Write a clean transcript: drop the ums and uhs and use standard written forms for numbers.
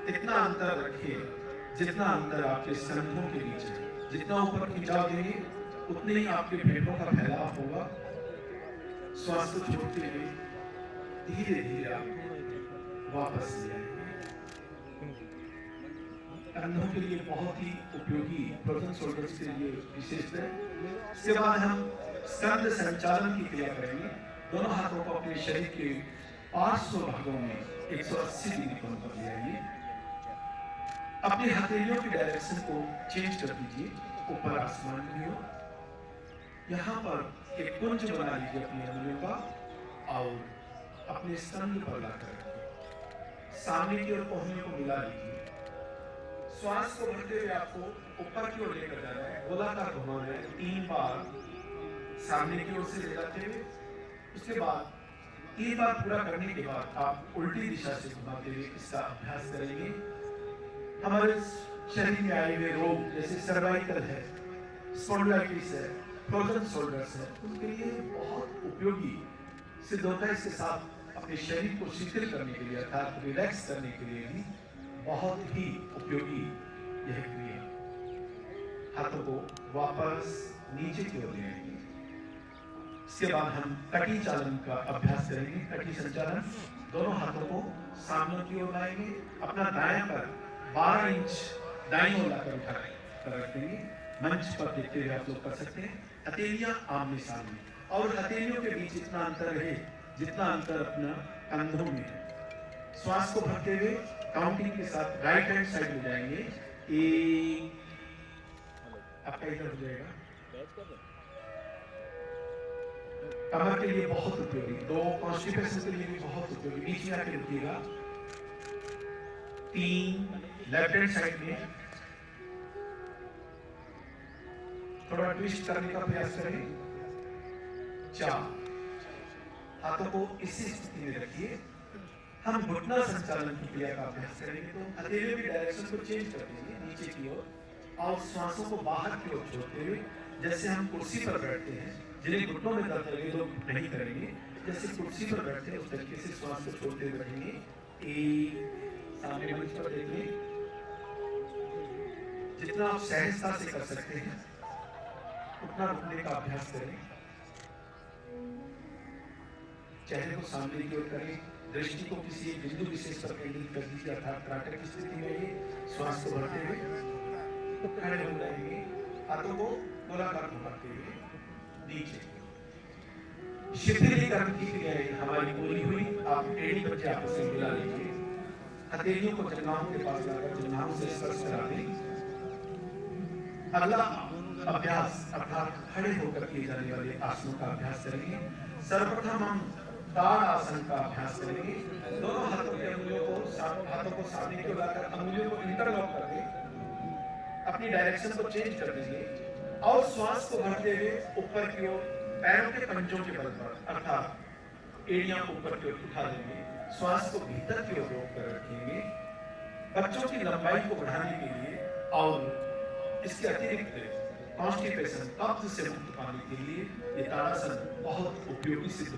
इतना अंतर रखिए जितना अंतर आपके स्तंभों के बीच है। जितना ऊपर खिंचाव देंगे उतने ही आपके फेफड़ों का फैलाव होगा। श्वास को छोड़ते हुए धीरे धीरे आप वापस ले आएंगे। कंधों के लिए बहुत ही उपयोगी फ्रोजन शोल्डर्स के लिए विशेष है। इसके बाद हम स्कंद संचालन की क्रिया करेंगे। दोनों हाथों को अपने शरीर के पार्श्व भागों में 180 डिग्री कोण पर ले आइए। अपनी हथेलियों की डायरेक्शन को चेंज कर दीजिए ऊपर आसमान की ओर। यहाँ पर एक कुंज बना लीजिए अपनी अंगुलियों का और अपने स्तंभ पर लाकर रखिए। सामने की ओर कोहनियों को मिला लीजिए। श्वास को भरते हुए आपको ऊपर की ओर लेकर जाना है। गोलाकार घुमाना है 3 बार सामने की ओर से ले जाते हुए। उसके बाद 3 बार पूरा करने के बाद आप उल्टी दिशा से घुमाते हुए इसका अभ्यास करेंगे। हमारे शरीर में आए हुए रोग जैसे सर्वाइकल है, स्पॉन्डिलाइटिस है, फ्रोजन शोल्डर्स है, उनके लिए बहुत उपयोगी सिद्ध होता है। इसके साथ अपने शरीर को शिथिल करने के लिए अर्थात रिलैक्स करने के लिए भी बहुत ही उपयोगी यह क्रिया। हाथों को वापस नीचे की ओर ले आएंगे। इसके बाद हम कटी चालन का अभ्यास करेंगे। कटी संचालन, दोनों हाथों को सामने की ओर लाएंगे। अपना दायां पैर 12 इंच दाईं ओर लाकर उठा कर रखेंगे। मंच पर देखते हुए आप लोग कर सकते हैं। हथेलियां आमने सामने और हथेलियों के बीच इतना अंतर रहे जितना अंतर अपना कंधों में है। श्वास को भरते हुए काउंटिंग के साथ राइट हैंड साइड में जाएंगे। एक आपका इधर हो जाएगा। कमर के लिए बहुत उपयोगी, 2 कॉन्स्टिपेशन के लिए भी बहुत उपयोगी। बीच में आके रुकिएगा। 3 लेफ्ट हैंड साइड में थोड़ा ट्विस्ट करने का प्रयास करें। 4 हाथों को इसी स्थिति में रखिए। हम घुटना संचालन की क्रिया का अभ्यास करेंगे। तो हथेलियों की डायरेक्शन को चेंज कर देंगे नीचे की ओर और श्वासों को बाहर की ओर छोड़ते हुए जैसे हम कुर्सी पर बैठते हैं। जिन्हें घुटनों में दर्द लगे लोग नहीं करेंगे। जैसे कुर्सी पर बैठते हैं उस तरीके से श्वास को छोड़ते हुए रखेंगे। सामने मंच पर देखिए। जितना आप सहजता से कर सकते हैं उतना रुकने का अभ्यास करें। चेहरे को सामने की ओर करें। दृष्टि को किसी बिंदु विशेष पर केंद्रित कर दीजिए अर्थात त्राटक की स्थिति में ही श्वास को भरते हुए खड़े हो जाएंगे। हाथों को गोलाकार घुमाते हुए नीचे। शिथिलीकरण की क्रियाएं हमारी पूरी हुई। आप टेढ़ी बच्चे आपस में मिला लीजिए। हथेलियों को जंघाओं के पास लाकर जंघाओं से स्पर्श करा दें। अगला अभ्यास अर्थात खड़े होकर किए जाने वाले आसनों का अभ्यास करेंगे। सर्वप्रथम हम ताड़ आसन का अभ्यास करेंगे। दोनों हाथों की अंगुलियों को सामने की ओर लाकर अंगुलियों को इंटरलॉक कर दें। अपनी डायरेक्शन को चेंज कर देंगे और श्वास को भरते हुए ऊपर की ओर पैरों के पंजों के बल पर अर्थात एड़ियां ऊपर की ओर उठा देंगे। श्वास को भीतर की ओर रोक कर रखेंगे। बच्चों की लंबाई को बढ़ाने के लिए और इसके अतिरिक्त कॉन्स्टिपेशन कब्ज से मुक्त पाने के लिए ये ताड़ासन बहुत उपयोगी सिद्ध